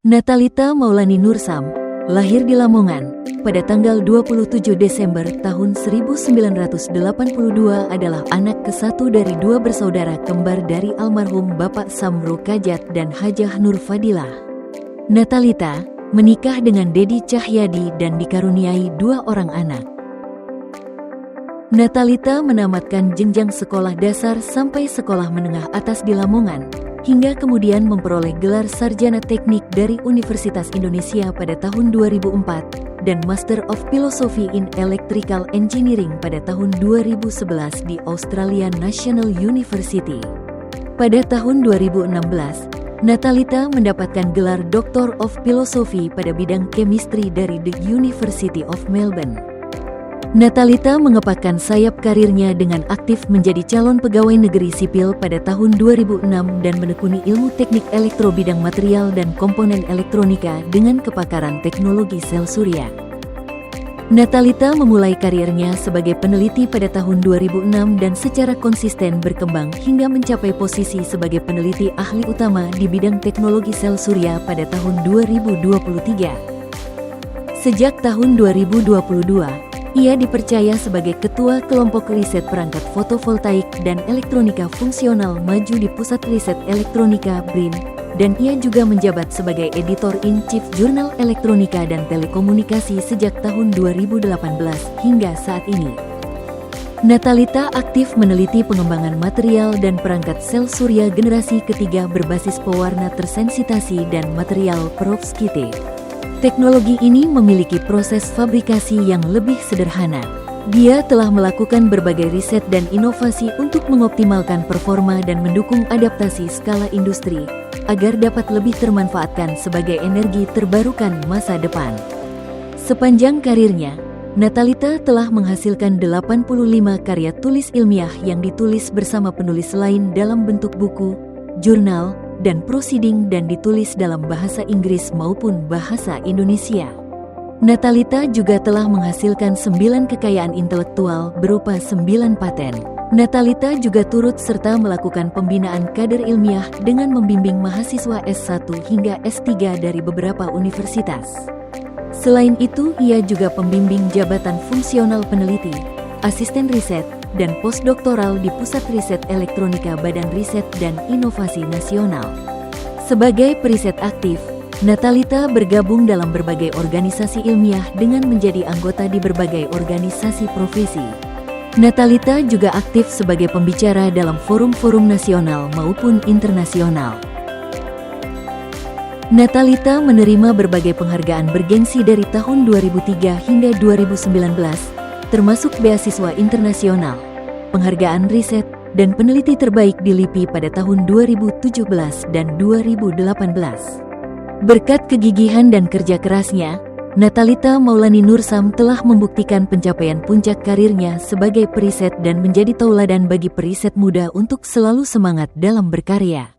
Natalita Maulani Nursam, lahir di Lamongan, pada tanggal 27 Desember tahun 1982 adalah anak ke-1 dari 2 bersaudara kembar dari almarhum Bapak Samro Kajat dan Hajah Nur Fadilah. Natalita menikah dengan Dedi Cahyadi dan dikaruniai 2 orang anak. Natalita menamatkan jenjang sekolah dasar sampai sekolah menengah atas di Lamongan, hingga kemudian memperoleh gelar sarjana teknik dari Universitas Indonesia pada tahun 2004 dan Master of Philosophy in Electrical Engineering pada tahun 2011 di Australian National University. Pada tahun 2016, Natalita mendapatkan gelar Doctor of Philosophy pada bidang chemistry dari The University of Melbourne. Natalita mengepakkan sayap karirnya dengan aktif menjadi calon pegawai negeri sipil pada tahun 2006 dan menekuni ilmu teknik elektro bidang material dan komponen elektronika dengan kepakaran teknologi sel surya. Natalita memulai karirnya sebagai peneliti pada tahun 2006 dan secara konsisten berkembang hingga mencapai posisi sebagai peneliti ahli utama di bidang teknologi sel surya pada tahun 2023. Sejak tahun 2022, ia dipercaya sebagai Ketua Kelompok Riset Perangkat Fotovoltaik dan Elektronika Fungsional Maju di Pusat Riset Elektronika BRIN, dan ia juga menjabat sebagai Editor-in-Chief Jurnal Elektronika dan Telekomunikasi sejak tahun 2018 hingga saat ini. Natalita aktif meneliti pengembangan material dan perangkat sel surya generasi ketiga berbasis pewarna tersensitasi dan material perovskite. Teknologi ini memiliki proses fabrikasi yang lebih sederhana. Dia telah melakukan berbagai riset dan inovasi untuk mengoptimalkan performa dan mendukung adaptasi skala industri, agar dapat lebih termanfaatkan sebagai energi terbarukan masa depan. Sepanjang karirnya, Natalita telah menghasilkan 85 karya tulis ilmiah yang ditulis bersama penulis lain dalam bentuk buku, jurnal, dan proceeding dan ditulis dalam bahasa Inggris maupun bahasa Indonesia. Natalita juga telah menghasilkan 9 kekayaan intelektual berupa 9 paten. Natalita juga turut serta melakukan pembinaan kader ilmiah dengan membimbing mahasiswa S1 hingga S3 dari beberapa universitas. Selain itu, ia juga pembimbing jabatan fungsional peneliti, asisten riset, dan postdoktoral di Pusat Riset Elektronika Badan Riset dan Inovasi Nasional. Sebagai periset aktif, Natalita bergabung dalam berbagai organisasi ilmiah dengan menjadi anggota di berbagai organisasi profesi. Natalita juga aktif sebagai pembicara dalam forum-forum nasional maupun internasional. Natalita menerima berbagai penghargaan bergengsi dari tahun 2003 hingga 2019, termasuk beasiswa internasional, penghargaan riset, dan peneliti terbaik di LIPI pada tahun 2017 dan 2018. Berkat kegigihan dan kerja kerasnya, Natalita Maulani Nursam telah membuktikan pencapaian puncak karirnya sebagai periset dan menjadi tauladan bagi periset muda untuk selalu semangat dalam berkarya.